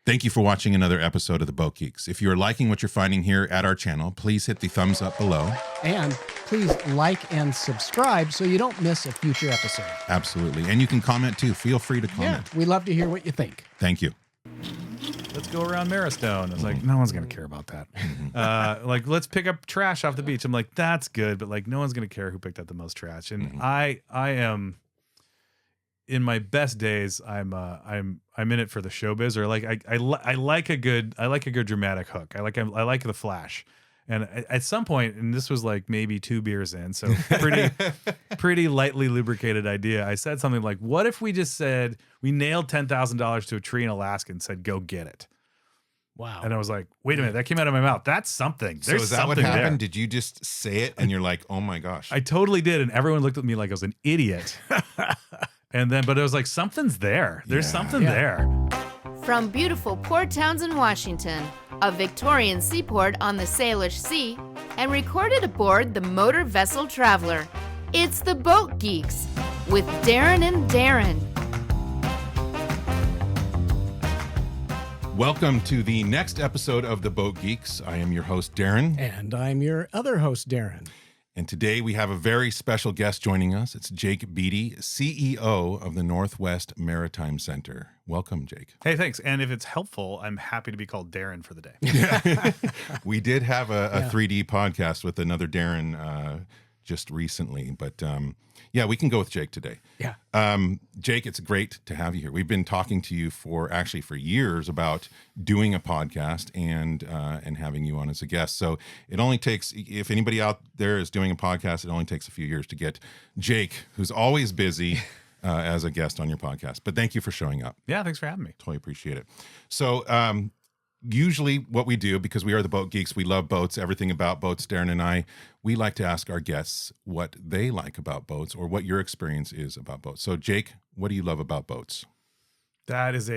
Thank you for watching another episode of the Boat Geeks. If you are liking what you're finding here at our channel, please hit the thumbs up below. And please like and subscribe so you don't miss a future episode. Absolutely. And you can comment too. Feel free to comment. Yeah, we love to hear what you think. Thank you. Let's go around Maristone. It's like, no one's going to care about that. Like, let's pick up trash off the beach. I'm like, that's good, but like, no one's going to care who picked up the most trash. And I am, in my best days, I'm in it for the showbiz, or like I like a good dramatic hook. I like the flash. And at some point, and this was like maybe 2 beers in, so pretty lightly lubricated idea. I said something like, "What if we just said we nailed $10,000 to a tree in Alaska and said go get it?" Wow. And I was like, "Wait a minute, that came out of my mouth. That's something." So is that what happened? Did you just say it and you're like, "Oh my gosh"? I totally did, and everyone looked at me like I was an idiot. And then, but it was like, something's there. There's something there. From beautiful Port Townsend, Washington, a Victorian seaport on the Salish Sea, and recorded aboard the motor vessel Traveler. It's the Boat Geeks with Darren and Daeron. Welcome to the next episode of the Boat Geeks. I am your host, Darren. And I'm your other host, Darren. And today we have a very special guest joining us. It's Jake Beattie, CEO of the Northwest Maritime Center. Welcome, Jake. Hey, thanks. And if it's helpful, I'm happy to be called Darren for the day. We did have a 3D podcast with another Darren just recently, but yeah, we can go with Jake today. Yeah. Jake, it's great to have you here. We've been talking to you for years about doing a podcast and having you on as a guest. So it only takes, if anybody out there is doing a podcast, it only takes a few years to get Jake, who's always busy, as a guest on your podcast. But thank you for showing up. Yeah, thanks for having me. Totally appreciate it. So usually what we do, because we are the Boat Geeks, we love boats, everything about boats, Darren and I, we like to ask our guests what they like about boats or what your experience is about boats. So Jake, what do you love about boats? That is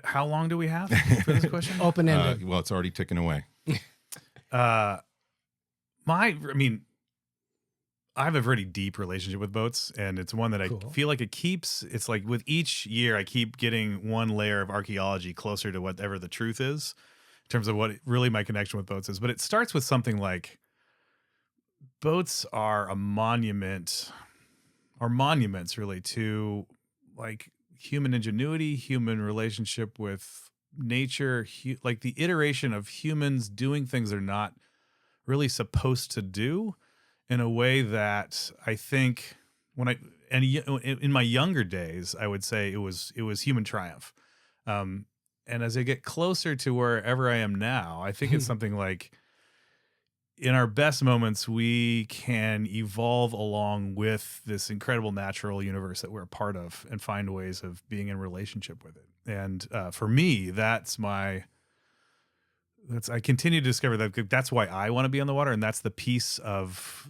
how long do we have for this question? Open-ended. Well, it's already ticking away. I have a very deep relationship with boats, and it's one that I feel like it's like with each year, I keep getting one layer of archaeology closer to whatever the truth is in terms of what really my connection with boats is. But it starts with something like boats are a monument, or monuments really, to like human ingenuity, human relationship with nature, like the iteration of humans doing things they're not really supposed to do, in a way that I think in my younger days, I would say it was human triumph. And as I get closer to wherever I am now, I think it's something like in our best moments, we can evolve along with this incredible natural universe that we're a part of and find ways of being in relationship with it. And for me, I continue to discover that that's why I want to be on the water, and that's the piece of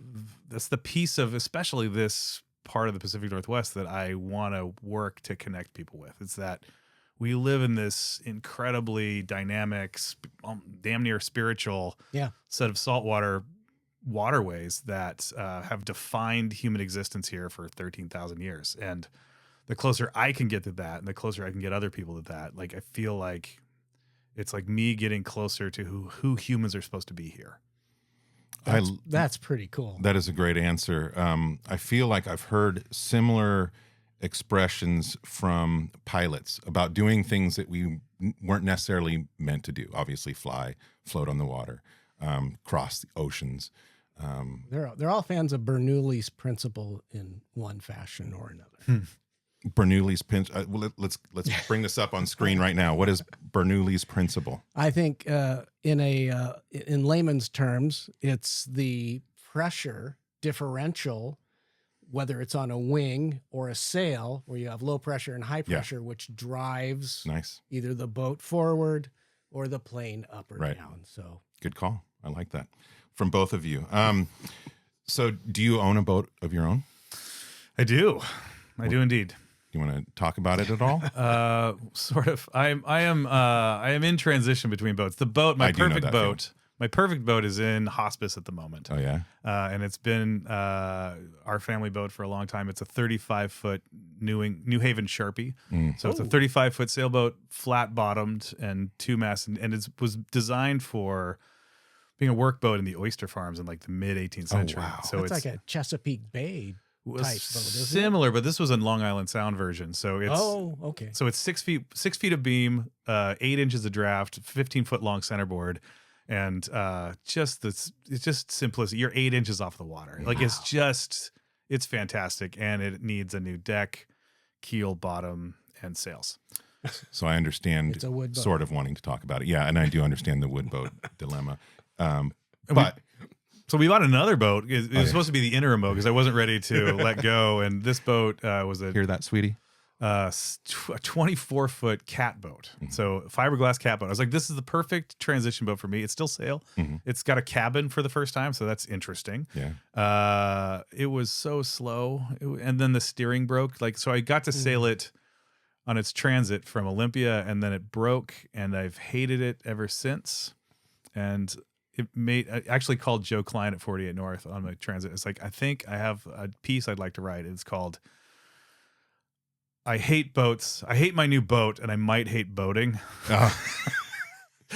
especially this part of the Pacific Northwest that I want to work to connect people with. It's that we live in this incredibly dynamic, damn near spiritual set of saltwater waterways that have defined human existence here for 13,000 years. And the closer I can get to that, and the closer I can get other people to that, like I feel like it's like me getting closer to who humans are supposed to be here. That's pretty cool. That is a great answer. I feel like I've heard similar expressions from pilots about doing things that we weren't necessarily meant to do. Obviously, fly, float on the water, cross the oceans. They're all fans of Bernoulli's principle in one fashion or another. Bernoulli's principle. Let's bring this up on screen right now. What is Bernoulli's principle? I think in layman's terms, it's the pressure differential, whether it's on a wing or a sail, where you have low pressure and high pressure, which drives either the boat forward or the plane up or down. So good call. I like that from both of you. So do you own a boat of your own? I do. I do indeed. You want to talk about it at all? Sort of. I am in transition between boats. The boat, my perfect boat, my perfect boat is in hospice at the moment. Oh yeah. And it's been our family boat for a long time. It's a 35-foot New Haven Sharpie. So it's a 35-foot sailboat, flat bottomed and 2 masts, and it was designed for being a work boat in the oyster farms in like the mid 18th century. wow. So It's like a Chesapeake Bay type boat, isn't similar, but this was a Long Island Sound version. So it's okay. So it's 6 feet of beam, 8 inches of draft, 15-foot long centerboard, and it's just simplicity. You're 8 inches off the water. Like it's fantastic, and it needs a new deck, keel, bottom, and sails. So I understand It's a wood boat. sort of wanting to talk about it. Yeah, and I do understand the wood boat dilemma. But So we bought another boat. It was supposed to be the interim boat because I wasn't ready to let go. And this boat was a hear that, sweetie? 24-foot cat boat. So fiberglass cat boat. I was like, this is the perfect transition boat for me. It's still sail. It's got a cabin for the first time, so that's interesting. Yeah. It was so slow, and then the steering broke. Like, so I got to sail it on its transit from Olympia, and then it broke, and I've hated it ever since. And I actually called Joe Klein at 48 North on my transit. It's like, I think I have a piece I'd like to write. It's called I Hate Boats. I hate my new boat, and I might hate boating.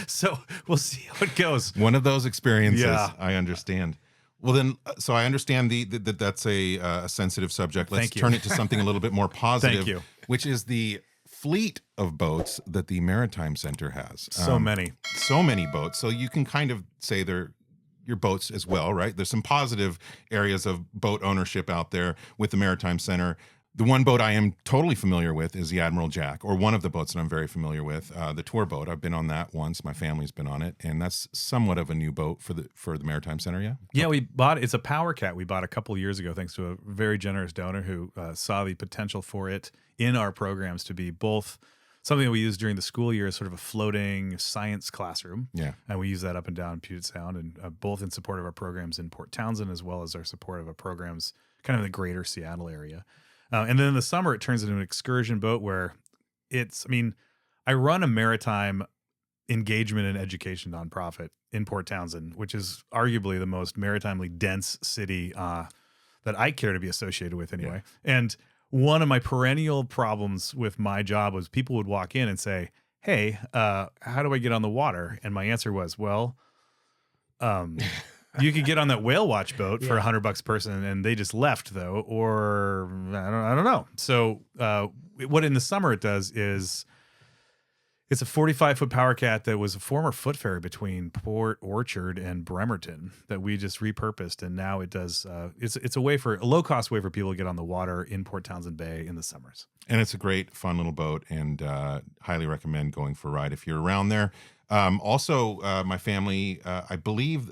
So we'll see how it goes. One of those experiences. Yeah. I understand. Well, then, so I understand that that's a sensitive subject. Let's Thank you. turn it to something a little bit more positive. Thank you. Which is the fleet of boats that the Maritime Center has. So many boats. So you can kind of say they're your boats as well, right? There's some positive areas of boat ownership out there with the Maritime Center. The one boat I am totally familiar with is the Admiral Jack, or one of the boats that I'm very familiar with, the tour boat. I've been on that once. My family's been on it, and that's somewhat of a new boat for the Maritime Center. Yeah. Yeah, we bought it's a Power Cat we bought a couple of years ago, thanks to a very generous donor who saw the potential for it in our programs to be both something that we use during the school year as sort of a floating science classroom. Yeah. And we use that up and down Puget Sound, and both in support of our programs in Port Townsend as well as our support of our programs kind of in the greater Seattle area. And then in the summer, it turns into an excursion boat where I run a maritime engagement and education nonprofit in Port Townsend, which is arguably the most maritimely dense city that I care to be associated with anyway. Yeah. And one of my perennial problems with my job was people would walk in and say, hey, how do I get on the water? And my answer was, well, you could get on that whale watch boat for $100 a person, and they just left though, or I don't know. So what in the summer it does is it's a 45-foot Power Cat that was a former foot ferry between Port Orchard and Bremerton that we just repurposed, and now it does. It's a low-cost way for people to get on the water in Port Townsend Bay in the summers. And it's a great, fun little boat, and highly recommend going for a ride if you're around there. Also, my family, I believe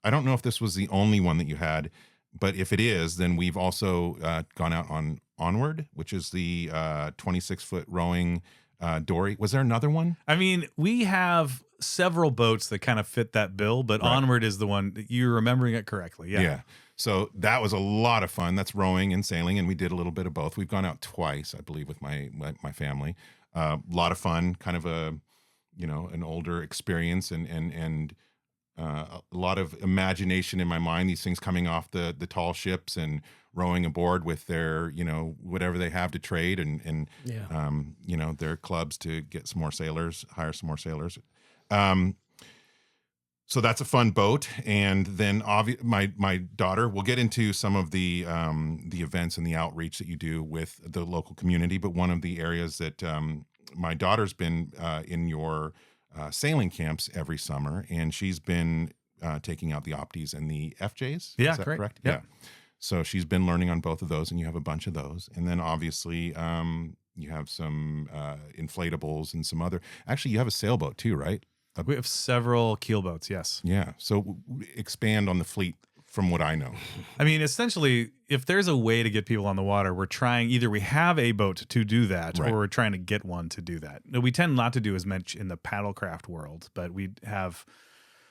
I don't know if this was the only one that you had, but if it is, then we've also gone out on Onward, which is the 26-foot rowing dory. Was there another one? I mean, we have several boats that kind of fit that bill, but right. Onward is the one that you're remembering it correctly. Yeah. So that was a lot of fun. That's rowing and sailing, and we did a little bit of both. We've gone out twice, I believe, with my family. A lot of fun, kind of an older experience, and a lot of imagination in my mind. These things coming off the tall ships and rowing aboard with their, whatever they have to trade and their clubs to get some more sailors, hire some more sailors. So that's a fun boat. And then my daughter, we'll get into some of the events and the outreach that you do with the local community. But one of the areas that my daughter's been in your sailing camps every summer, and she's been taking out the Opties and the FJs. Yeah, is that correct? Yeah. So she's been learning on both of those, and you have a bunch of those. And then obviously you have some inflatables and some other. Actually, you have a sailboat too, right? We have several keelboats, yes. Yeah. So expand on the fleet from what I know. I mean, essentially, if there's a way to get people on the water, we're trying, either we have a boat to do that, right, or we're trying to get one to do that. We tend not to do as much in the paddlecraft world, but we have,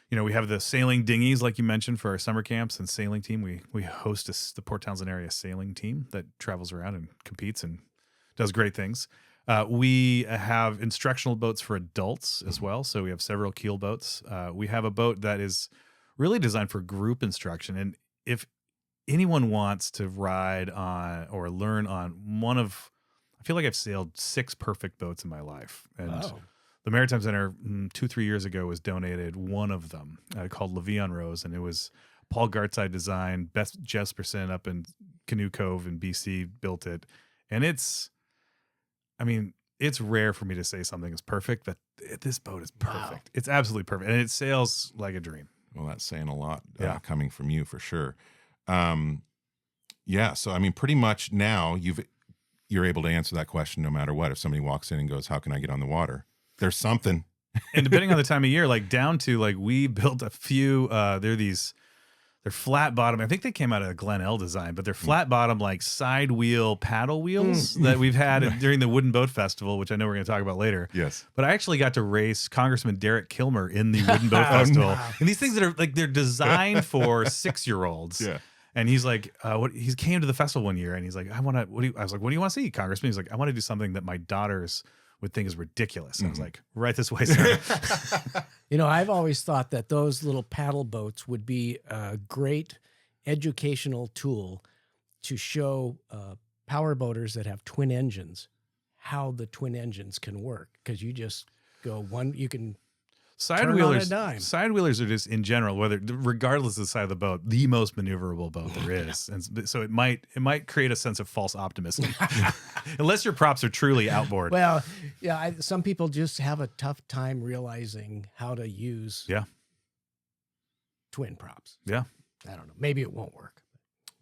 we have the sailing dinghies, like you mentioned, for our summer camps and sailing team. We host the Port Townsend area sailing team that travels around and competes and does great things. We have instructional boats for adults as well. So we have several keel boats. We have a boat that is really designed for group instruction. And if anyone wants to ride on or learn on I feel like I've sailed 6 perfect boats in my life. And the Maritime Center 2-3 years ago was donated one of them called Levion Rose. And it was Paul Gartside design, Beth Jesperson up in Canoe Cove in BC built it. And it's rare for me to say something is perfect, but this boat is perfect. Wow. It's absolutely perfect. And it sails like a dream. Well, that's saying a lot coming from you for sure. So, I mean, pretty much now you're able to answer that question no matter what. If somebody walks in and goes, how can I get on the water? There's something. And depending on the time of year, like down to like we built a few, they're flat bottom. I think they came out of a Glen L design, but they're flat bottom, like side wheel paddle wheels that we've had during the Wooden Boat Festival, which I know we're going to talk about later. Yes. But I actually got to race Congressman Derek Kilmer in the Wooden Boat Festival. Wow. And these things that are like, they're designed for 6-year-olds. Yeah. And he's like, he came to the festival one year and he's like, I was like, what do you want to see, Congressman? He's like, I want to do something that my daughters would think is ridiculous. I was like, right this way, sir. I've always thought that those little paddle boats would be a great educational tool to show power boaters that have twin engines how the twin engines can work. Because you just go you can side wheelers are just in general, regardless of the side of the boat, the most maneuverable boat there is. And so it might create a sense of false optimism unless your props are truly outboard. Well, yeah, some people just have a tough time realizing how to use twin props. Yeah. I don't know. Maybe it won't work.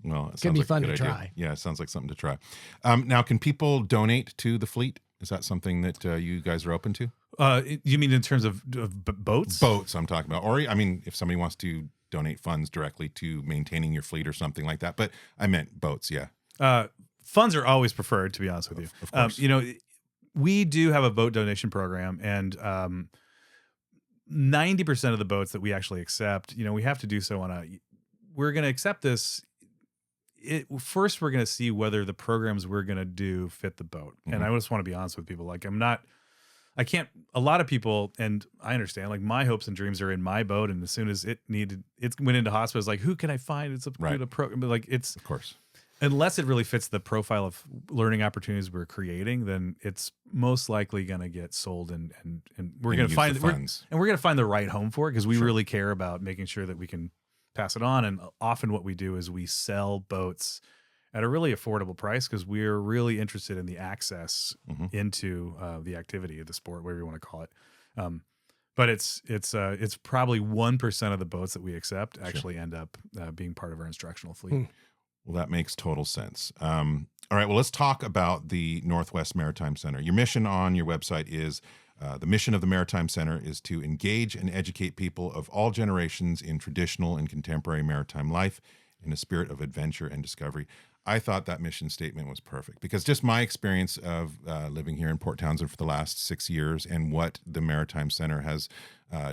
Well, it could be fun to try. Yeah, it sounds like something to try. Now, can people donate to the fleet? Is that something that you guys are open to? You mean in terms of boats? Boats, I'm talking about. Or, I mean, if somebody wants to donate funds directly to maintaining your fleet or something like that. But I meant boats, yeah. Funds are always preferred, to be honest with you. Of course. We do have a boat donation program, and 90% of the boats that we actually accept, we have to do so we're going to accept this. First, we're going to see whether the programs we're going to do fit the boat. Mm-hmm. And I just want to be honest with people. Like, a lot of people, and I understand, like my hopes and dreams are in my boat. And as soon as it went into hospitals, like, who can I find? It's a program, but like, it's, of course, unless it really fits the profile of learning opportunities we're creating, then it's most likely going to get sold and we're going to find we're going to find the right home for it. Cause we really care about making sure that we can pass it on. And often what we do is we sell boats at a really affordable price because we're really interested in the access into the activity of the sport, whatever you want to call it. But it's probably 1% of the boats that we accept actually end up being part of our instructional fleet. Well, that makes total sense. All right, well, let's talk about the Northwest Maritime Center. Your mission on your website is the mission of the Maritime Center is to engage and educate people of all generations in traditional and contemporary maritime life in a spirit of adventure and discovery. I thought that mission statement was perfect because just my experience of living here in Port Townsend for the last 6 years and what the Maritime Center has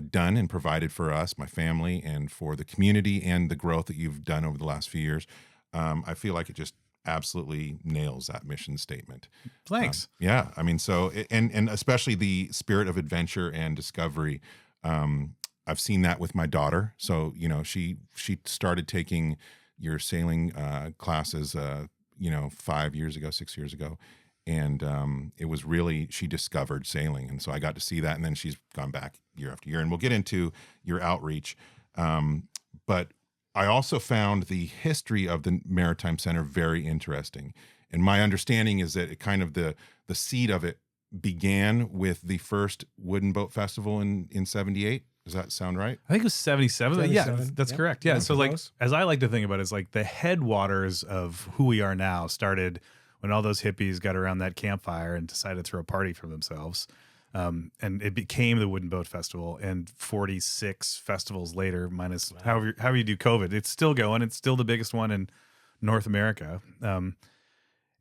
done and provided for us, my family, and for the community and the growth that you've done over the last few years, I feel like it just absolutely nails that mission statement. Thanks. Yeah. I mean, so, and especially the spirit of adventure and discovery. I've seen that with my daughter. So, she started taking your sailing classes, 6 years ago. And it was really, she discovered sailing. And so I got to see that. And then she's gone back year after year. And we'll get into your outreach. But I also found the history of the Maritime Center very interesting. And my understanding is that it kind of the seed of it began with the first Wooden Boat Festival in 78. Does that sound right? I think it was 77. Yeah, that's correct. Yeah. So like, as I like to think about it, it's like the headwaters of who we are now started when all those hippies got around that campfire and decided to throw a party for themselves. And it became the Wooden Boat Festival, and 46 festivals later, minus however you do COVID, it's still going. It's still the biggest one in North America. And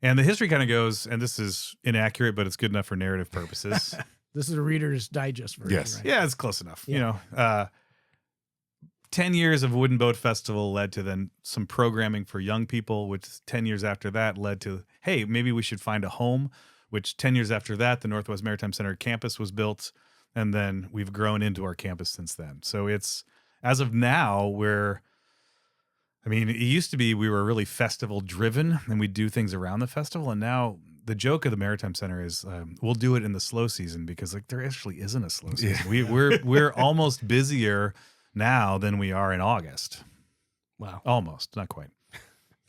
the history kind of goes, and this is inaccurate, but it's good enough for narrative purposes. This is a Reader's Digest version. Yes. Right? Yeah, it's close enough. Yeah. 10 years of Wooden Boat Festival led to then some programming for young people, which 10 years after that led to, hey, maybe we should find a home which 10 years after that, the Northwest Maritime Center campus was built. And then we've grown into our campus since then. So it's, as of now, it used to be we were really festival driven and we do things around the festival. And now the joke of the Maritime Center is we'll do it in the slow season because like there actually isn't a slow season. Yeah. We're almost busier now than we are in August. Wow. Almost, not quite.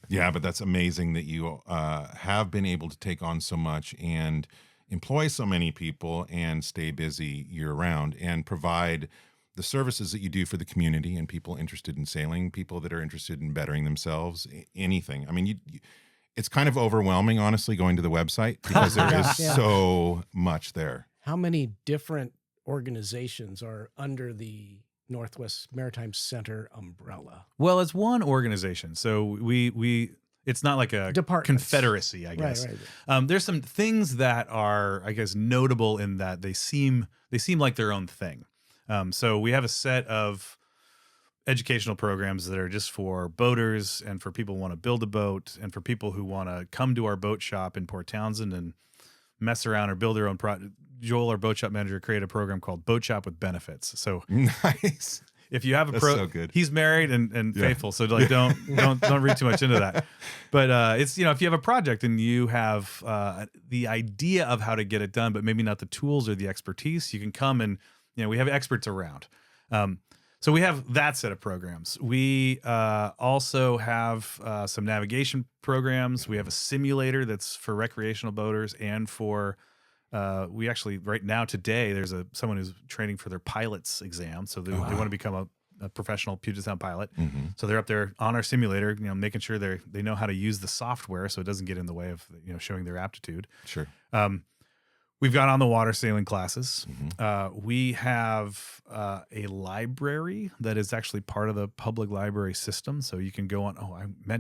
Yeah, but that's amazing that you have been able to take on so much and employ so many people and stay busy year round and provide the services that you do for the community and people interested in sailing, people that are interested in bettering themselves, anything. I mean, it's kind of overwhelming, honestly, going to the website because there is so much there. How many different organizations are under the Northwest Maritime Center umbrella? Well, it's one organization. So it's not like a confederacy, I guess. Right. There's some things that are, I guess, notable in that they seem like their own thing. So we have a set of educational programs that are just for boaters and for people who want to build a boat and for people who want to come to our boat shop in Port Townsend and mess around or build their own project. Joel, our boat shop manager, created a program called Boat Shop with Benefits. So nice. If you have a so good. He's married and faithful, so like don't read too much into that. But it's if you have a project and you have the idea of how to get it done, but maybe not the tools or the expertise, you can come and we have experts around. So we have that set of programs. We also have some navigation programs. We have a simulator that's for recreational boaters and for. We actually right now today there's someone who's training for their pilot's exam, so they want to become a professional Puget Sound pilot. Mm-hmm. So they're up there on our simulator, making sure they know how to use the software so it doesn't get in the way of showing their aptitude. Sure. We've got on the water sailing classes. Mm-hmm. We have a library that is actually part of the public library system, so you can go on.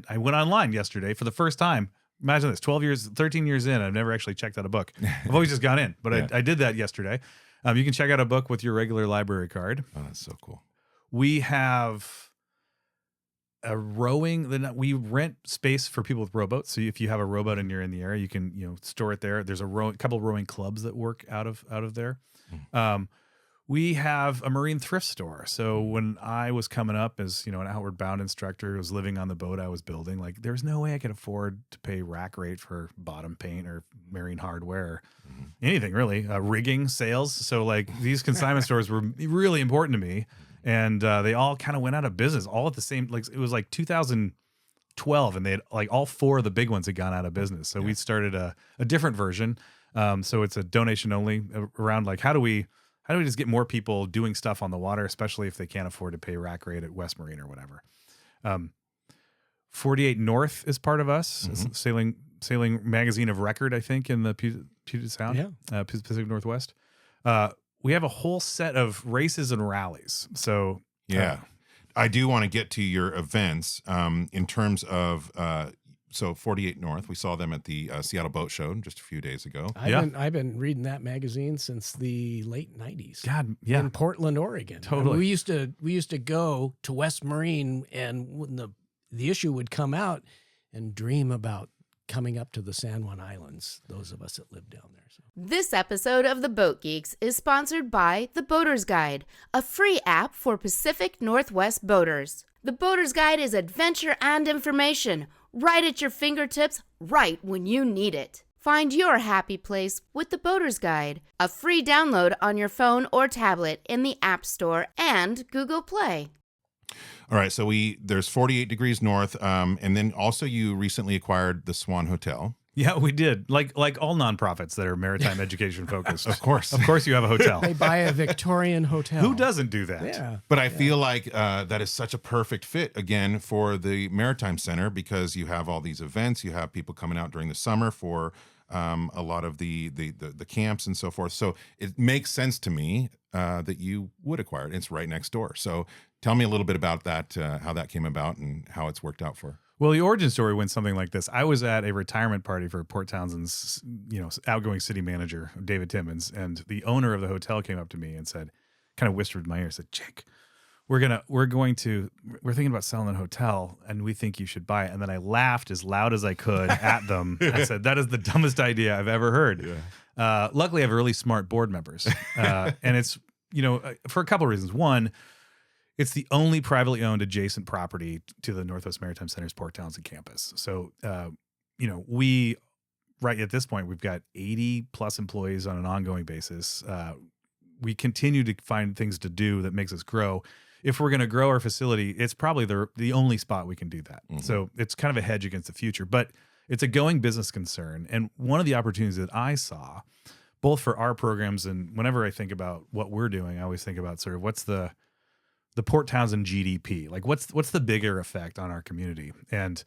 I went online yesterday for the first time. Imagine this, 13 years in, I've never actually checked out a book. I've always just gone in, but I did that yesterday. You can check out a book with your regular library card. Oh, that's so cool. We have a rowing, we rent space for people with rowboats. So if you have a rowboat and you're in the area, you can, store it there. There's a couple of rowing clubs that work out of there. We have a marine thrift store. So when I was coming up as, an outward bound instructor who was living on the boat I was building, like there's no way I could afford to pay rack rate for bottom paint or marine hardware or anything really, rigging, sails. So like these consignment stores were really important to me. And they all kind of went out of business all at the same, like it was like 2012 and they had like all four of the big ones had gone out of business. So we started a different version. So it's a donation only around like, how do we just get more people doing stuff on the water, especially if they can't afford to pay rack rate at West Marine or whatever? 48 North is part of us, sailing magazine of record, I think, in the Puget Sound, Pacific Northwest. We have a whole set of races and rallies. So I do want to get to your events in terms of. So 48 North, we saw them at the Seattle Boat Show just a few days ago. I've been reading that magazine since the late 90s. God, yeah. In Portland, Oregon. Totally. And we used to go to West Marine, and when the issue would come out, and dream about coming up to the San Juan Islands, those of us that live down there. So. This episode of the Boat Geeks is sponsored by The Boater's Guide, a free app for Pacific Northwest boaters. The Boater's Guide is adventure and information, right at your fingertips, right when you need it. Find your happy place with the Boater's Guide, a free download on your phone or tablet in the App Store and Google Play. All right, so there's 48 Degrees North, and then also you recently acquired the Swan Hotel. Yeah, we did. Like all nonprofits that are maritime education focused. Of course you have a hotel. They buy a Victorian hotel. Who doesn't do that? Yeah. But I feel like that is such a perfect fit, again, for the Maritime Center because you have all these events. You have people coming out during the summer for a lot of the camps and so forth. So it makes sense to me that you would acquire it. It's right next door. So tell me a little bit about that, how that came about and how it's worked out for. Well, the origin story went something like this. I was at a retirement party for Port Townsend's, outgoing city manager, David Timmons, and the owner of the hotel came up to me and said, kind of whispered in my ear, said, "Jake, we're thinking about selling a hotel and we think you should buy it. And then I laughed as loud as I could at them. I said, that is the dumbest idea I've ever heard. Yeah. Luckily I have really smart board members. And it's, for a couple of reasons. One, it's the only privately owned adjacent property to the Northwest Maritime Center's Port Townsend campus. So, we, right at this point, we've got 80 plus employees on an ongoing basis. We continue to find things to do that makes us grow. If we're going to grow our facility, it's probably the only spot we can do that. Mm-hmm. So it's kind of a hedge against the future, but it's a going business concern. And one of the opportunities that I saw, both for our programs and whenever I think about what we're doing, I always think about sort of what's the Port Townsend GDP, like what's the bigger effect on our community. And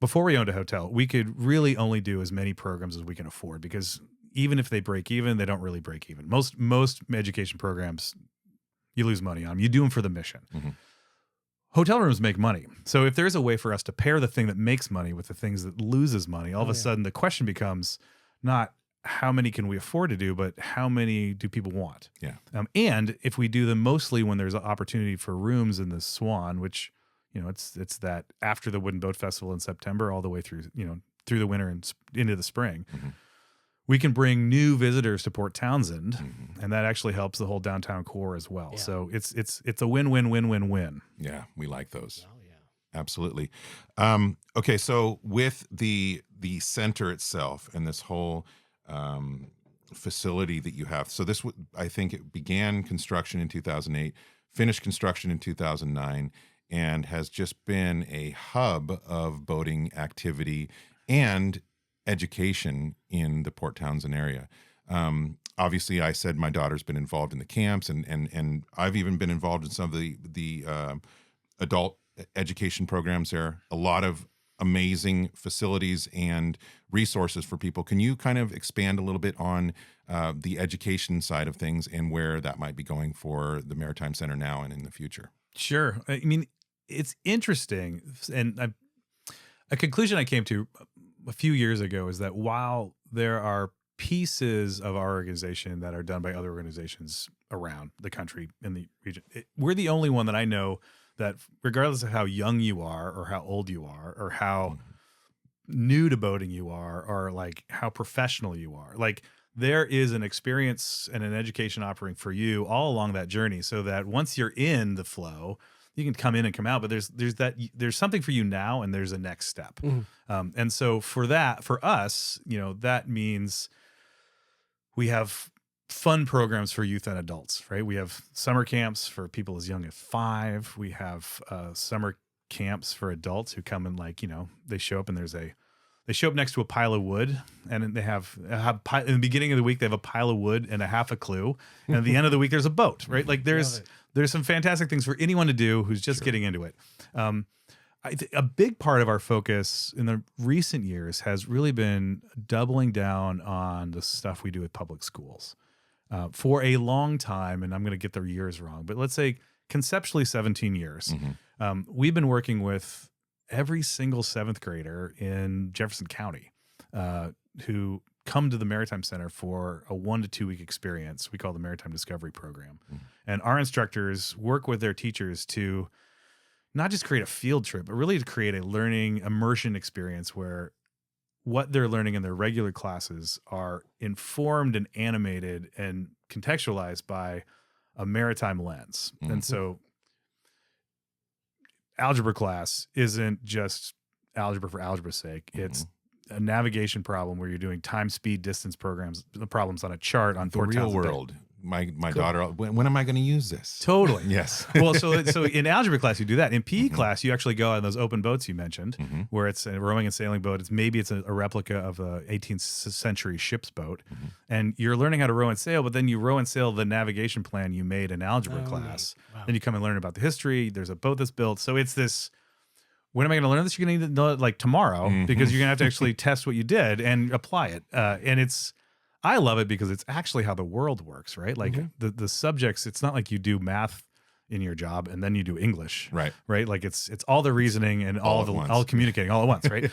before we owned a hotel, we could really only do as many programs as we can afford, because even if they break even, they don't really break even. Most education programs, you lose money on them. You do them for the mission. Mm-hmm. Hotel rooms make money. So if there's a way for us to pair the thing that makes money with the things that loses money, all of a sudden the question becomes not how many can we afford to do, but how many do people want? Yeah. And if we do them mostly when there's an opportunity for rooms in the Swan, which, it's that after the Wooden Boat Festival in September, all the way through, through the winter and into the spring, mm-hmm. we can bring new visitors to Port Townsend, mm-hmm. and that actually helps the whole downtown core as well. Yeah. So it's a win-win-win-win-win. Yeah, we like those. Oh, yeah. Absolutely. Okay, so with the center itself and this whole facility that you have, so this I think it began construction in 2008, finished construction in 2009, and has just been a hub of boating activity and education in the Port Townsend area. Obviously, I said my daughter's been involved in the camps, and I've even been involved in some of the adult education programs there. A lot of amazing facilities and resources for people. Can you kind of expand a little bit on the education side of things and where that might be going for the Maritime Center now and in the future? Sure. I mean, it's interesting, and a conclusion I came to a few years ago is that while there are pieces of our organization that are done by other organizations around the country in the region, we're the only one that I know that, regardless of how young you are or how old you are or how new to boating you are or like how professional you are, like there is an experience and an education offering for you all along that journey, so that once you're in the flow, you can come in and come out, but there's something for you now, and there's a next step. Mm-hmm. And so for us, that means we have fun programs for youth and adults, right? We have summer camps for people as young as 5. We have summer camps for adults who come and they show up and they show up next to a pile of wood, and they have in the beginning of the week, they have a pile of wood and a half a clue. And at the end of the week, there's a boat, right? Like there's some fantastic things for anyone to do who's just getting into it. A big part of our focus in the recent years has really been doubling down on the stuff we do with public schools. For a long time, and I'm going to get the years wrong, but let's say conceptually 17 years, mm-hmm. We've been working with every single 7th grader in Jefferson County who come to the Maritime Center for a 1 to 2 week experience we call the Maritime Discovery Program. Mm-hmm. And our instructors work with their teachers to not just create a field trip, but really to create a learning immersion experience where what they're learning in their regular classes are informed and animated and contextualized by a maritime lens. Mm-hmm. And so algebra class isn't just algebra for algebra's sake. Mm-hmm. It's a navigation problem where you're doing time, speed, distance problems on a chart on the real world. My cool. daughter, when am I going to use this? Totally. Yes. Well, so in algebra class, you do that. In PE mm-hmm. class, you actually go on those open boats you mentioned, mm-hmm. where it's a rowing and sailing boat. It's a replica of a 18th century ship's boat. Mm-hmm. And you're learning how to row and sail, but then you row and sail the navigation plan you made in algebra class. Wow. Then you come and learn about the history. There's a boat that's built. So it's this, when am I going to learn this? You're going to need to know it like tomorrow, mm-hmm. because you're going to have to actually test what you did and apply it. And I love it because it's actually how the world works, right? Like mm-hmm. the subjects, it's not like you do math in your job and then you do English, right? Like it's all the reasoning and all communicating all at once, right?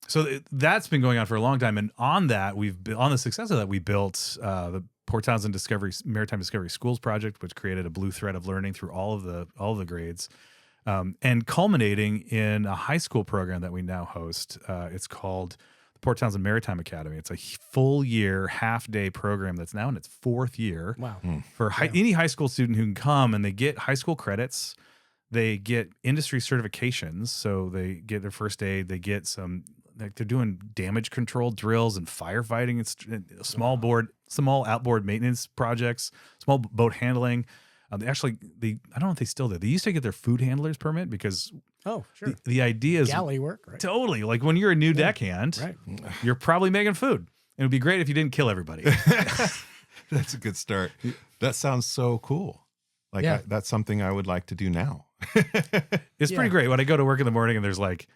So that's been going on for a long time, and on that on the success of that, we built the Port Townsend Maritime Discovery Schools project, which created a blue thread of learning through all of the grades, and culminating in a high school program that we now host. It's called the Port Townsend Maritime Academy. It's a full year, half-day program that's now in its 4th year. Wow. For any high school student who can come, and they get high school credits. They get industry certifications, so they get their first aid. They get some, like they're doing damage control drills and firefighting. It's small outboard maintenance projects, small boat handling. I don't know if they still do. They used to get their food handler's permit because sure. the idea is galley work, right? Totally. Like when you're a new deckhand, right. You're probably making food. It would be great if you didn't kill everybody. That's a good start. That sounds so cool. Like that's something I would like to do now. It's pretty great. When I go to work in the morning and there's like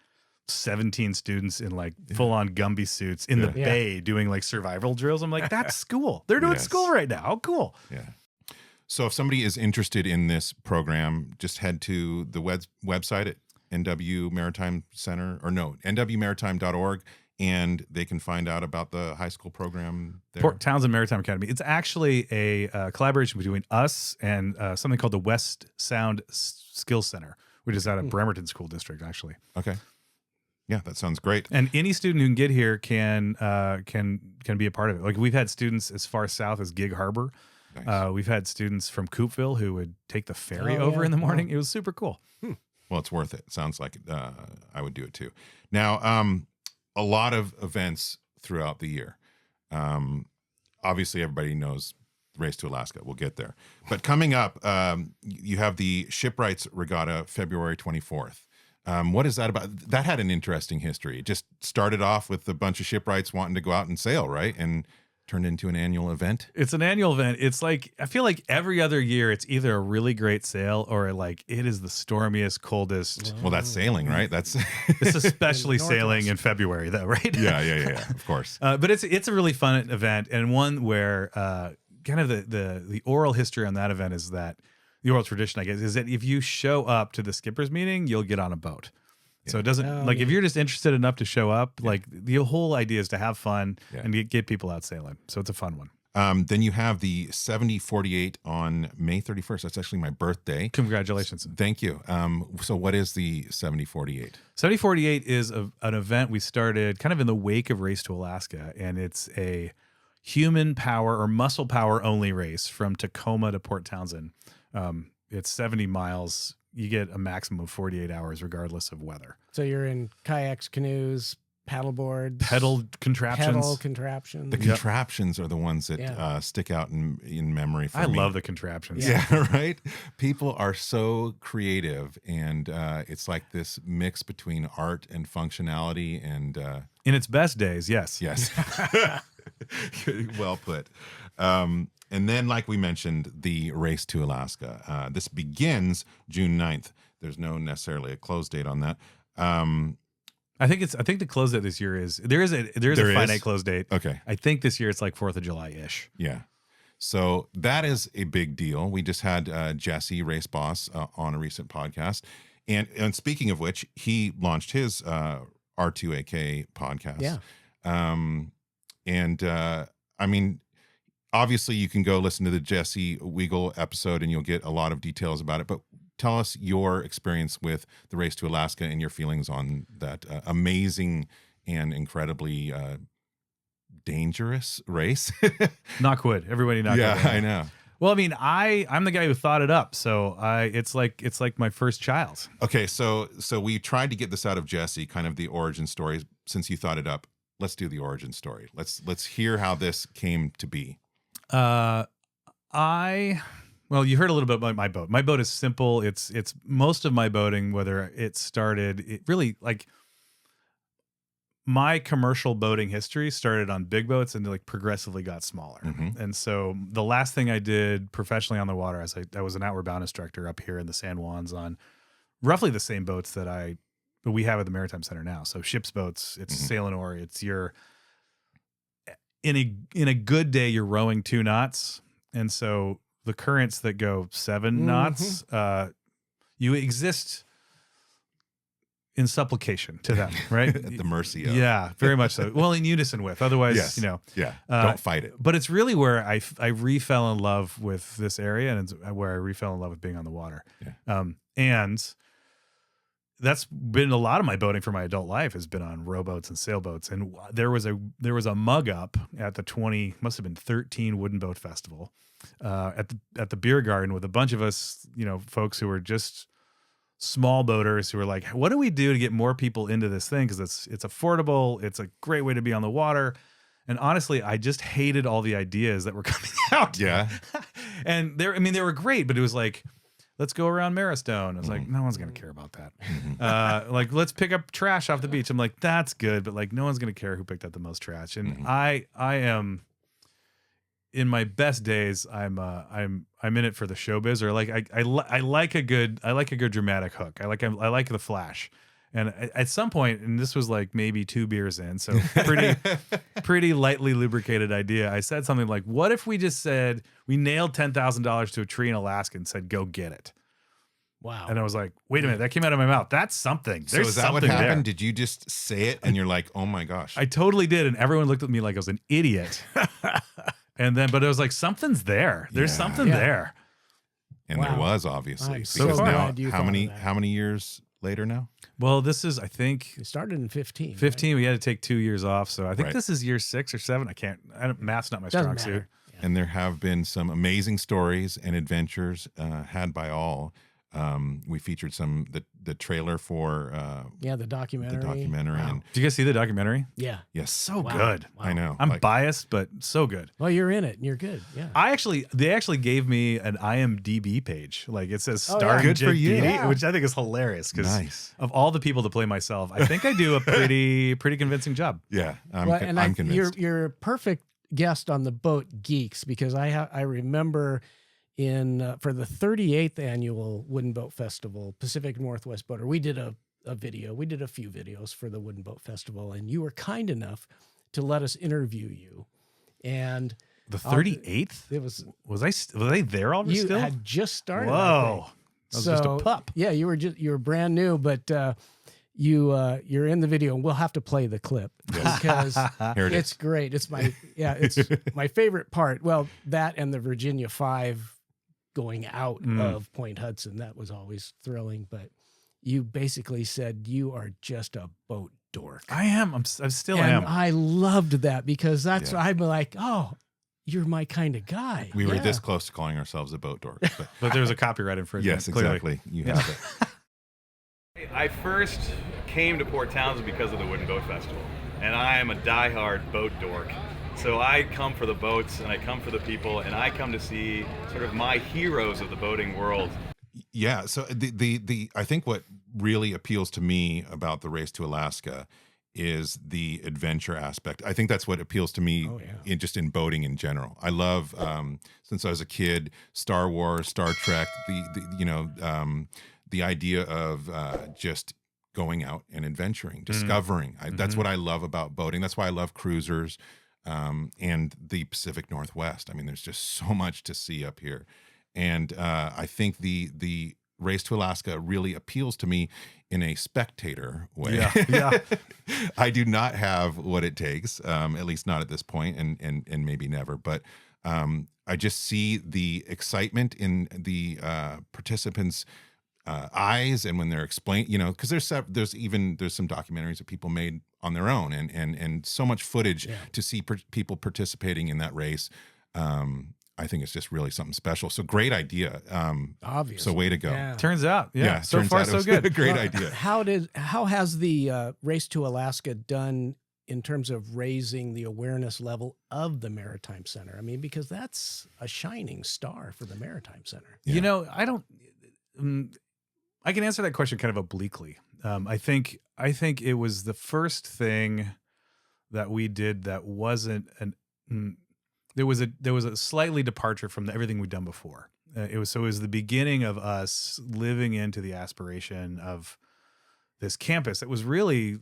17 students in like full on Gumby suits in the bay doing like survival drills. I'm like, that's school. They're doing school right now. How cool. Yeah. So if somebody is interested in this program, just head to the website at NW Maritime Center, or no, nwmaritime.org, and they can find out about the high school program there. Port Townsend Maritime Academy. It's actually a collaboration between us and something called the West Sound Skills Center, which is out of Bremerton School District, actually. Okay. Yeah, that sounds great. And any student who can get here can be a part of it. Like we've had students as far south as Gig Harbor. Nice. We've had students from Coopville who would take the ferry over in the morning. It was super cool. Well, it's worth it. Sounds like I would do it too. Now, a lot of events throughout the year. Obviously, everybody knows Race to Alaska. We'll get there. But coming up, you have the Shipwrights Regatta, February 24th. What is that about? That had an interesting history. It just started off with a bunch of shipwrights wanting to go out and sail, right? And turned into an annual event. It's an annual event. It's like, I feel like every other year it's either a really great sail or like it is the stormiest, coldest. Well, that's sailing, right? That's it's especially sailing in February though, right? Yeah, of course. But it's a really fun event, and one where kind of the oral history on that event is that the oral tradition, I guess, is that if you show up to the skipper's meeting, you'll get on a boat. So it doesn't if you're just interested enough to show up, like the whole idea is to have fun and get people out sailing. So it's a fun one. Then you have the 7048 on May 31st. That's actually my birthday. Congratulations. Thank you. So what is the 7048? 7048 is an event we started kind of in the wake of Race to Alaska, and it's a human power or muscle power only race from Tacoma to Port Townsend. It's 70 miles. You get a maximum of 48 hours regardless of weather. So you're in kayaks, canoes, paddleboards, pedal contraptions. The contraptions are the ones that stick out in memory for me. I love the contraptions. Yeah, right? People are so creative, and it's like this mix between art and functionality. And in its best days, yes. Yes. Well put. And then, like we mentioned, the Race to Alaska. This begins June 9th. There's no necessarily a close date on that. I think the close date this year is there is a finite close date. Okay. I think this year it's like 4th of July ish. Yeah. So that is a big deal. We just had Jesse, Race Boss, on a recent podcast. And speaking of which, he launched his R2AK podcast. Yeah. I mean, obviously you can go listen to the Jesse Weigel episode and you'll get a lot of details about it, but tell us your experience with the Race to Alaska and your feelings on that amazing and incredibly dangerous race. Knock wood. Everybody knock wood. Yeah, I know. Well, I mean, I'm the guy who thought it up, so it's like my first child. Okay, so we tried to get this out of Jesse, kind of the origin story. Since you thought it up, let's do the origin story. Let's hear how this came to be. Well, you heard a little bit about my boat. My boat is simple. It's most of my boating, whether it really like my commercial boating history started on big boats and like progressively got smaller. Mm-hmm. And so the last thing I did professionally on the water, I was an outward bound instructor up here in the San Juans on roughly the same boats that we have at the Maritime Center now. So ship's boats, it's sail and oar. It's in a good day, you're rowing 2 knots. And so the currents that go 7 knots, you exist in supplication to them, right? At the mercy of. Yeah, very much so. Well, in unison with. Otherwise, Yes. Yeah. Uh, Don't fight it. But it's really where I re-fell in love with this area, and it's where I re-fell in love with being on the water. Yeah. And that's been a lot of my boating for my adult life has been on rowboats and sailboats. And there was a mug up at the must have been 13 Wooden Boat Festival at the beer garden with a bunch of us, folks who were just small boaters who were like, what do we do to get more people into this thing? Because it's affordable. It's a great way to be on the water. And honestly, I just hated all the ideas that were coming out. Yeah. And they were great, but it was like, let's go around Maristone. I was like, no one's going to care about that. Like, let's pick up trash off the beach. I'm like, that's good. But like, no one's going to care who picked up the most trash. And I am, in my best days, I'm in it for the showbiz, or like I like a good dramatic hook. I like the flash. And at some point, and this was like maybe 2 beers in, so pretty lightly lubricated idea. I said something like, "What if we just said we nailed $10,000 to a tree in Alaska and said go get it?" Wow. And I was like, "Wait a minute, that came out of my mouth. That's something." So There's is that what something happened? there. Did you just say it and you're like, oh my gosh? I totally did, and everyone looked at me like I was an idiot. But it was like, something's there. There's something there. And there was, obviously. I'm Because so now, glad you how thought many of that. how many years later now? Well, this is, I think, It started in 15. 15. We had to take 2 years off, so I think Right. this is year 6 or 7. Math's not my strong Doesn't suit. matter. And there have been some amazing stories and adventures had by all. We featured the trailer for The documentary. the documentary. Wow. And Did you guys see the documentary? Yeah. yes, So Wow. good. Wow. I know. I'm biased, but so good. Well, you're in it and you're good. Yeah. They actually gave me an IMDb page. Like, it says Oh, starring yeah. Good for Jake you. Beattie, Yeah. which I think is hilarious because Nice. of all the people to play myself, I think I do a pretty convincing job. Yeah, I'm I'm convinced. You're a perfect guest on the boat Geeks, because I remember for the 38th annual Wooden Boat Festival, Pacific Northwest Boater, we did a video. We did a few videos for the Wooden Boat Festival, and you were kind enough to let us interview you. And The 38th? it was Was I there already you still? had just started. I Whoa. think. I was just a So, pup. Yeah, you were brand new, but you're in the video, and we'll have to play the clip because Here it it's is. great. It's my favorite part. Well, that and the Virginia 5 going out of Point Hudson, that was always thrilling. But you basically said you are just a boat dork. I am. I still and am. I loved that, because that's Yeah. I'm like, oh, you're my kind of guy. We were Yeah. this close to calling ourselves a boat dork. But But there's a copyright infringement. yes, clearly. exactly. You have it. I first came to Port Townsend because of the Wooden Boat Festival, and I am a diehard boat dork. So I come for the boats, and I come for the people, and I come to see sort of my heroes of the boating world. Yeah. So the I think what really appeals to me about the Race to Alaska is the adventure aspect. I think that's what appeals to me in boating in general. I love since I was a kid, Star Wars, Star Trek, the idea of just going out and adventuring, discovering. That's what I love about boating. That's why I love cruisers and the Pacific Northwest. I mean, there's just so much to see up here. And I think the Race to Alaska really appeals to me in a spectator way. Yeah. I do not have what it takes, at least not at this point, and maybe never. But I just see the excitement in the participants' eyes, and when they're explaining, because there's some documentaries that people made on their own, and so much footage to see people participating in that race. I think it's just really something special. So great idea. Obviously. So way to go. Yeah. Turns out. Yeah. So turns far, out it so was good. a great Well, idea. How has the Race to Alaska done in terms of raising the awareness level of the Maritime Center? I mean, because that's a shining star for the Maritime Center. Yeah. I can answer that question kind of obliquely. I think it was the first thing that we did that wasn't there was a slightly departure from everything we'd done before. It was the beginning of us living into the aspiration of this campus. It was really,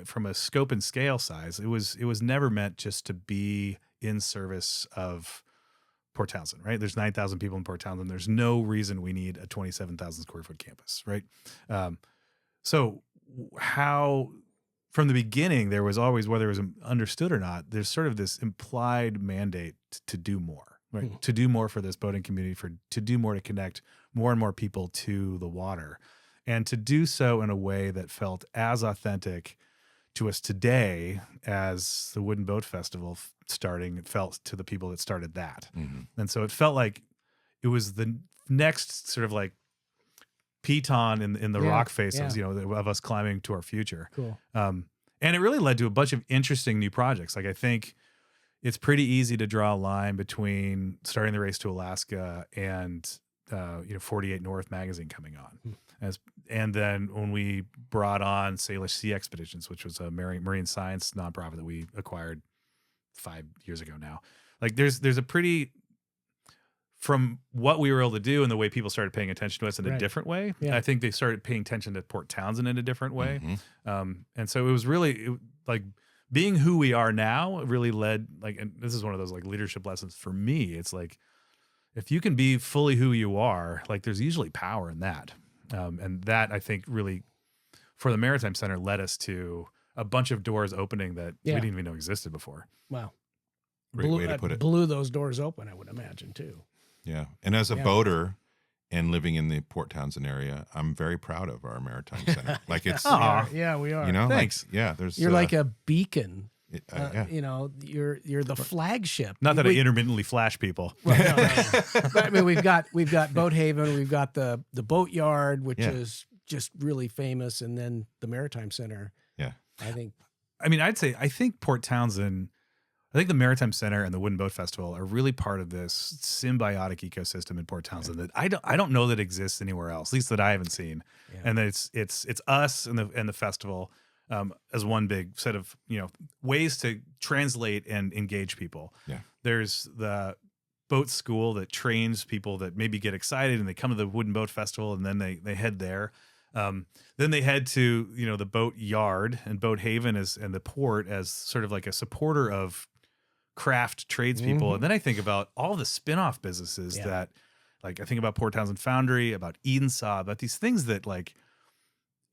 from a scope and scale size, it was never meant just to be in service of Port Townsend, right? There's 9,000 people in Port Townsend. There's no reason we need a 27,000 square foot campus, right? So how from the beginning there was always, whether it was understood or not, there's sort of this implied mandate to do more, right? To do more for this boating community, to do more to connect more and more people to the water, and to do so in a way that felt as authentic to us today as the Wooden Boat Festival felt to the people that started that. And so it felt like it was the next sort of like piton in the rock faces, of us climbing to our future. Cool. And it really led to a bunch of interesting new projects. Like, I think it's pretty easy to draw a line between starting the Race to Alaska and 48 North magazine coming on. And then when we brought on Salish Sea Expeditions, which was a marine science nonprofit that we acquired 5 years ago now, like there's a pretty, from what we were able to do and the way people started paying attention to us in a different way, I think they started paying attention to Port Townsend in a different way. And so it was really like being who we are now really led, like, and this is one of those like leadership lessons for me. It's like, if you can be fully who you are, like there's usually power in that. And that, I think, really, for the Maritime Center, led us to a bunch of doors opening that we didn't even know existed before. Wow. Great way to put it. Blew those doors open, I would imagine, too. Yeah. And as a boater and living in the Port Townsend area, I'm very proud of our Maritime Center. Like, it's... we are. You know? Thanks. Like, there's... You're like a beacon. You're the But flagship. Not that I intermittently flash people. Well, no. But, I mean, we've got Boat Haven, we've got the boat yard, which is just really famous, and then the Maritime Center. Yeah, I think. I mean, I think Port Townsend, I think the Maritime Center and the Wooden Boat Festival are really part of this symbiotic ecosystem in Port Townsend that I don't know that exists anywhere else, at least that I haven't seen. Yeah. And that it's us and the festival. As one big set of ways to translate and engage people. Yeah, there's the boat school that trains people that maybe get excited and they come to the Wooden Boat Festival and then they head there. Then they head to the boat yard and Boat Haven and the port as sort of like a supporter of craft tradespeople. And then I think about all the spin-off businesses that, like, I think about Port Townsend Foundry, about Eden Saw, about these things that, like,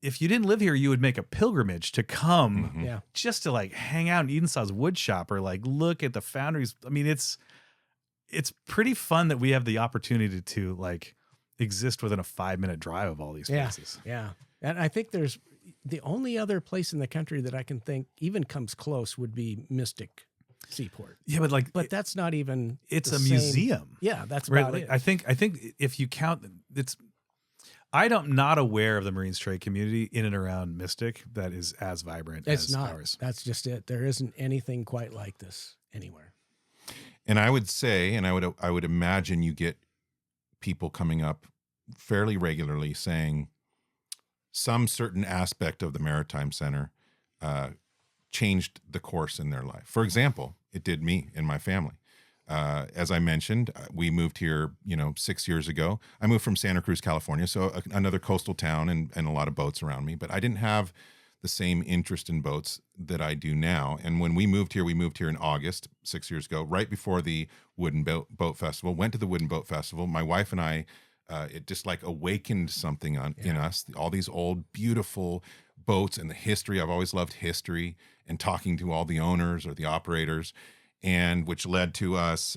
if you didn't live here, you would make a pilgrimage to come just to like hang out in Eden Saw's wood shop or like look at the foundries. I mean, it's pretty fun that we have the opportunity to like exist within a 5-minute drive of all these places. Yeah. And I think there's the only other place in the country that I can think even comes close would be Mystic Seaport. Yeah, but that's not even. It's a museum. Yeah, that's about it. I think if you count, I'm not aware of the Marines trade community in and around Mystic that is as vibrant as ours. That's just it. There isn't anything quite like this anywhere. And I would say, and I would imagine you get people coming up fairly regularly saying some certain aspect of the Maritime Center changed the course in their life. For example, it did me and my family. As I mentioned, we moved here, 6 years ago. I moved from Santa Cruz, California, so another coastal town and a lot of boats around me. But I didn't have the same interest in boats that I do now. And when we moved here in August 6 years ago, right before the Wooden Boat Festival. Went to the Wooden Boat Festival. My wife and I, it just like awakened something in us. All these old, beautiful boats and the history. I've always loved history and talking to all the owners or the operators. And which led to us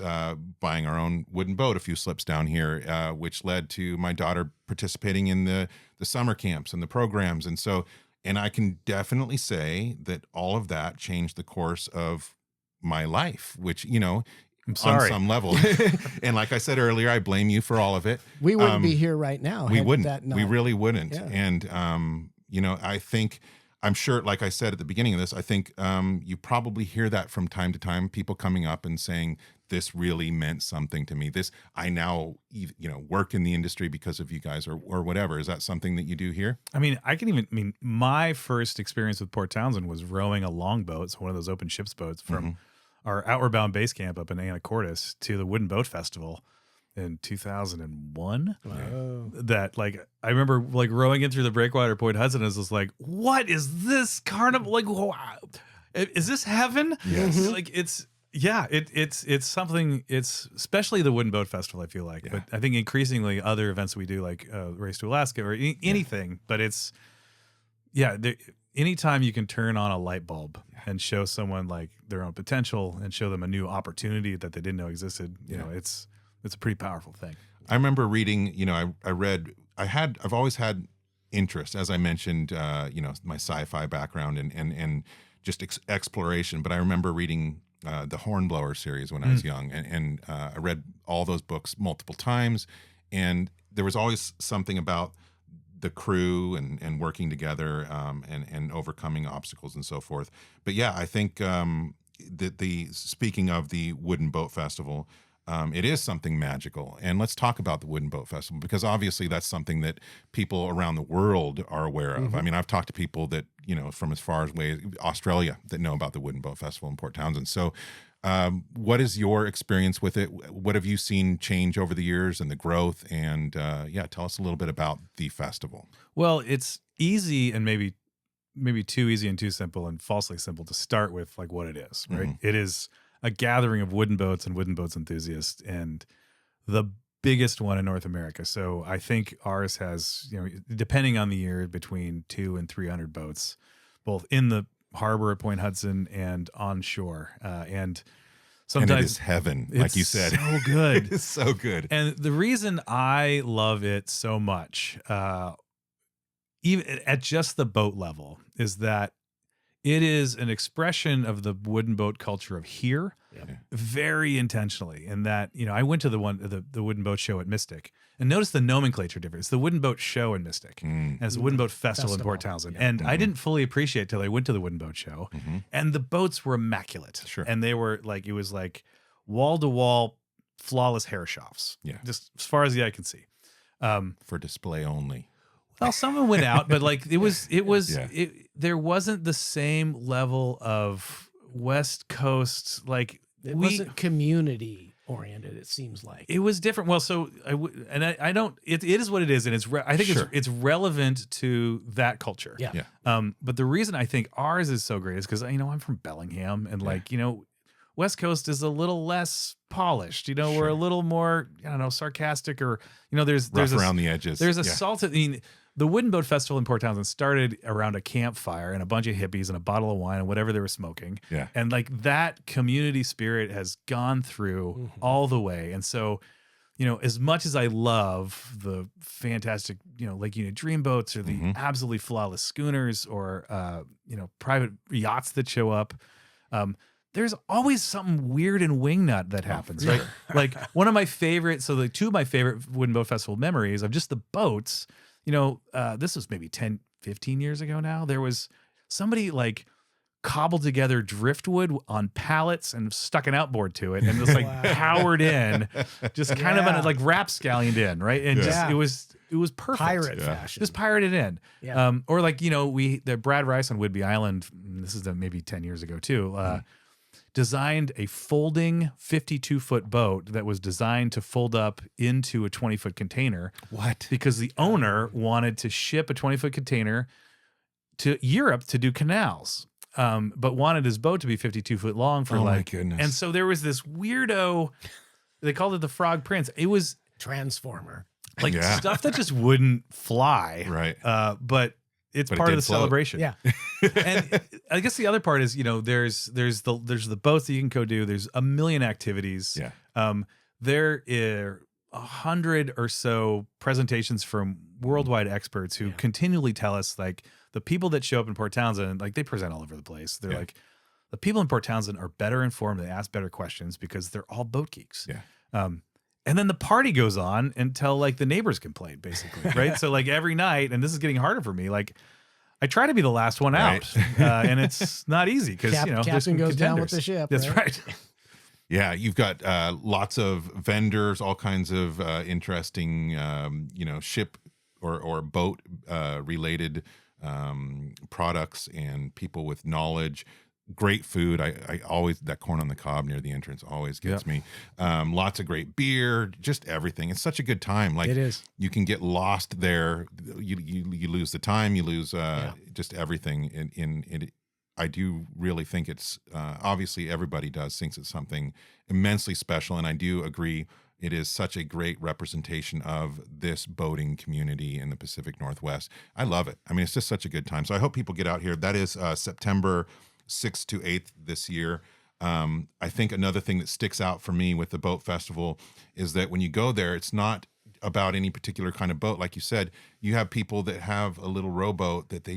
buying our own wooden boat a few slips down here, which led to my daughter participating in the summer camps and the programs. And I can definitely say that all of that changed the course of my life, which, I'm sorry. On some level. And like I said earlier, I blame you for all of it. We wouldn't be here right now. We wouldn't. We really wouldn't. Yeah. And, I think... I'm sure, like I said at the beginning of this, I think you probably hear that from time to time, people coming up and saying, this really meant something to me. I now, work in the industry because of you guys or whatever. Is that something that you do here? I mean, my first experience with Port Townsend was rowing a longboat, so one of those open ships boats from our outward bound base camp up in Anacortes to the Wooden Boat Festival in 2001. Wow. That I remember rowing in through the breakwater at Port Hudson and was just like, what is this carnival? Like, wow, is this heaven? Yes. It's something, it's especially the Wooden Boat Festival, I feel like, but I think increasingly other events we do like Race to Alaska or anything, but it's, anytime you can turn on a light bulb and show someone like their own potential and show them a new opportunity that they didn't know existed, you know, it's a pretty powerful thing. I remember reading, you know, I've always had interest, as I mentioned, you know, my sci-fi background and just exploration. But I remember reading the Hornblower series when I was young, and I read all those books multiple times, and there was always something about the crew and working together and overcoming obstacles and so forth. But yeah, I think speaking of the Wooden Boat Festival, it is something magical. And let's talk about the Wooden Boat Festival, because obviously that's something that people around the world are aware of. I mean, I've talked to people that, you know, from as far away Australia that know about the Wooden Boat Festival in Port Townsend. So what is your experience with it? What have you seen change over the years and the growth? And tell us a little bit about the festival. Well, it's easy and maybe too easy and too simple and falsely simple to start with, like, what it is, right? It is a gathering of wooden boats and wooden boats enthusiasts, and the biggest one in North America. So I think ours has, you know, depending on the year, between 200 and 300 boats, both in the harbor at Point Hudson and on shore. And sometimes it is heaven, like you said. So good. It's so good. And the reason I love it so much, even at just the boat level, is that it is an expression of the wooden boat culture of here, very intentionally. In that, you know, I went to the wooden boat show at Mystic, and notice the nomenclature difference. The wooden boat show in Mystic, and it's the wooden boat festival in Port Townsend. And I didn't fully appreciate till I went to the wooden boat show, and the boats were immaculate. Sure. And they were like, it was like wall to wall, flawless hair shafts. Yeah. Just as far as the eye can see. For display only. Well, some of them went out, but like there wasn't the same level of West Coast, like it wasn't community oriented. It seems like it was different. Well, so I don't. It is what it is, and I think it's relevant to that culture. Yeah. But the reason I think ours is so great is because, you know, I'm from Bellingham, and like, you know, West Coast is a little less polished. You know, we're a little more, I don't know, sarcastic, or, you know, there's around the edges. There's a salted. I mean, the Wooden Boat Festival in Port Townsend started around a campfire and a bunch of hippies and a bottle of wine and whatever they were smoking. Yeah. And like that community spirit has gone through all the way. And so, you know, as much as I love the fantastic, you know, Lake Unit dream boats, or the absolutely flawless schooners, or, you know, private yachts that show up, there's always something weird in Wingnut that happens, right? Like one of my favorite, so the two of my favorite Wooden Boat Festival memories of just the boats, you know, this was maybe 10, 15 years ago now. There was somebody like cobbled together driftwood on pallets and stuck an outboard to it, and just like powered in, just kind of like rapscallioned in, right? And just it was perfect. Pirate fashion. Just pirated in. Yeah. Or like, you know, the Brad Rice on Whidbey Island, this is maybe 10 years ago too, designed a folding 52-foot boat that was designed to fold up into a 20-foot container. What? Because the owner wanted to ship a 20-foot container to Europe to do canals, but wanted his boat to be 52 foot long for my goodness. And so there was this weirdo, they called it the Frog Prince. It was Transformer. Like stuff that just wouldn't fly. Right. But it's part of the celebration. Yeah. And I guess the other part is, you know, there's the boats that you can go do. There's a million activities. Yeah. There are 100 or so presentations from worldwide experts who continually tell us, like, the people that show up in Port Townsend, like, they present all over the place. They're like, the people in Port Townsend are better informed. They ask better questions because they're all boat geeks. Yeah. And then the party goes on until like the neighbors complain, basically, right? So like every night, and this is getting harder for me, like I try to be the last one out, and it's not easy because, you know, captain goes down with the ship. That's right. Yeah, you've got lots of vendors, all kinds of interesting, you know, ship or boat related products, and people with knowledge. Great food. I always, that corn on the cob near the entrance always gets me. Lots of great beer, just everything. It's such a good time. Like, it is. You can get lost there. You lose the time. You lose just everything. In I do really think it's obviously everybody thinks it's something immensely special, and I do agree. It is such a great representation of this boating community in the Pacific Northwest. I love it. I mean, it's just such a good time. So I hope people get out here. That is September 6th to 8th this year. I think another thing that sticks out for me with the boat festival is that when you go there, it's not about any particular kind of boat. Like you said, you have people that have a little rowboat that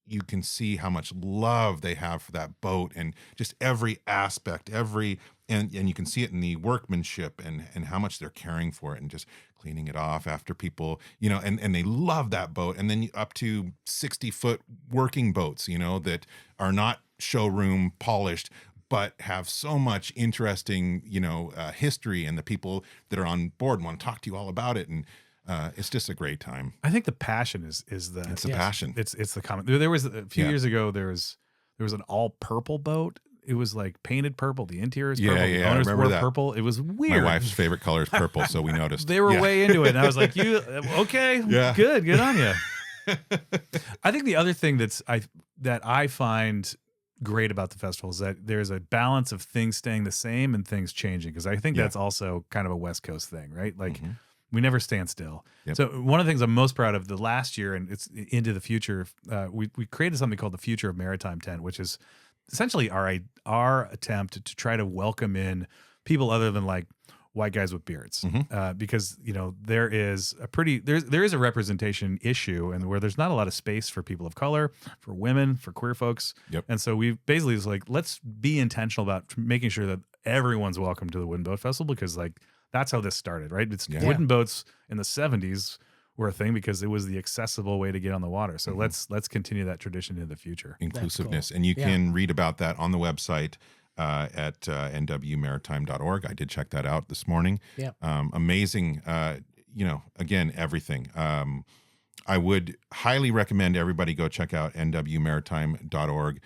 you can see how much love they have for that boat, and just every aspect, and you can see it in the workmanship and how much they're caring for it and just cleaning it off after people, and they love that boat. And then up to 60-foot working boats, that are not showroom polished, but have so much interesting, history, and the people that are on board want to talk to you all about it. And it's just a great time. I think the passion is the it's the passion. It's the comment. There was a few years ago. There was an all purple boat. It was like painted purple. The interior is purple. The owners I remember wore that. purple. It was weird. My wife's favorite color is purple, so we noticed. They were way into it, and I was like, "You okay? Yeah. Good on you." I think the other thing that I find great about the festival is that there's a balance of things staying the same and things changing, because I think that's also kind of a West Coast thing, right? Like we never stand still. Yep. So one of the things I'm most proud of the last year, and it's into the future, we created something called the Future of Maritime Tent, which is essentially our attempt to try to welcome in people other than like white guys with beards, because there is a representation issue, and where there's not a lot of space for people of color, for women, for queer folks. Yep. And so we basically was like, let's be intentional about making sure that everyone's welcome to the Wooden Boat Festival, because like that's how this started, right? Wooden boats in the 70s were a thing because it was the accessible way to get on the water. So let's continue that tradition into the future. Inclusiveness. Cool. And you can read about that on the website at nwmaritime.org. I did check that out this morning. Yeah. Amazing. Again, everything. I would highly recommend everybody go check out nwmaritime.org.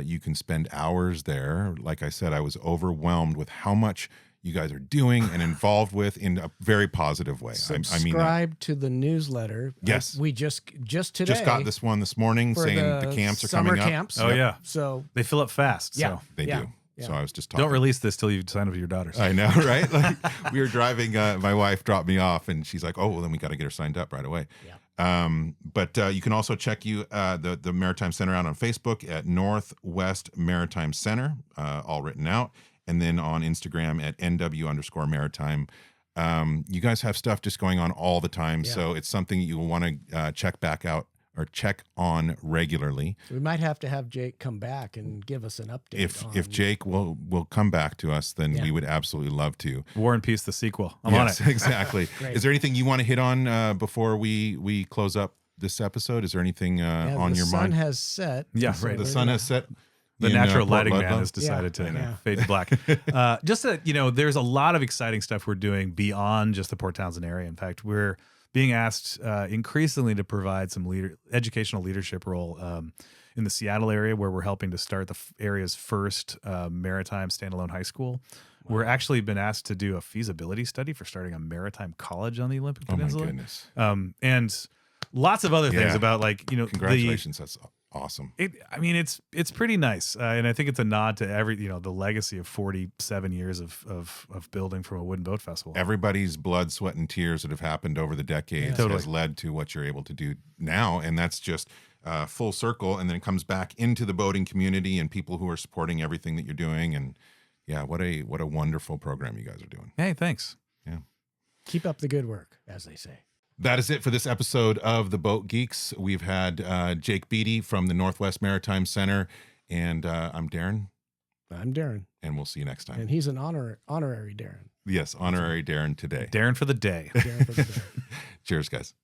You can spend hours there. Like I said, I was overwhelmed with how much you guys are doing and involved with in a very positive way. Subscribe to the newsletter. Yes. We just today. Just got this one this morning saying the camps are coming up. Summer camps. Oh, yeah. So they fill up fast. Yeah. So They do. Yeah. So I was just talking. don't release this till you sign up with your daughters. I know, right? Like, we were driving, my wife dropped me off, and she's like, oh, well, then we got to get her signed up right away. Yeah. But you can also check the Maritime Center out on Facebook at Northwest Maritime Center, all written out. And then on Instagram at NW_Maritime. You guys have stuff just going on all the time. Yeah. So it's something you will want to check back out or check on regularly. We might have to have Jake come back and give us an update. If Jake will come back to us, then we would absolutely love to. War and Peace, the sequel. I'm on it. Exactly. Is there anything you want to hit on before we close up this episode? Is there anything on your mind? The sun has set. Yeah, so right. The sun has set. The natural lighting man has decided to fade to black. Just that, there's a lot of exciting stuff we're doing beyond just the Port Townsend area. In fact, we're being asked increasingly to provide some educational leadership role in the Seattle area, where we're helping to start the area's first maritime standalone high school. Wow. We're actually been asked to do a feasibility study for starting a maritime college on the Olympic Peninsula. Oh my goodness. And lots of other things about congratulations. That's awesome. It's pretty nice, and I think it's a nod to the legacy of 47 years of building from a wooden boat festival. Everybody's blood, sweat, and tears that have happened over the decades has led to what you're able to do now, and that's just full circle. And then it comes back into the boating community and people who are supporting everything that you're doing. And what a wonderful program you guys are doing. Hey, thanks. Yeah, keep up the good work, as they say. That is it for this episode of the Boat Geeks. We've had Jake Beattie from the Northwest Maritime Center, and I'm Darren. I'm Darren. And we'll see you next time. And he's an honorary Darren. Yes, honorary Darren today. Darren for the day. Darren for the day. Cheers, guys.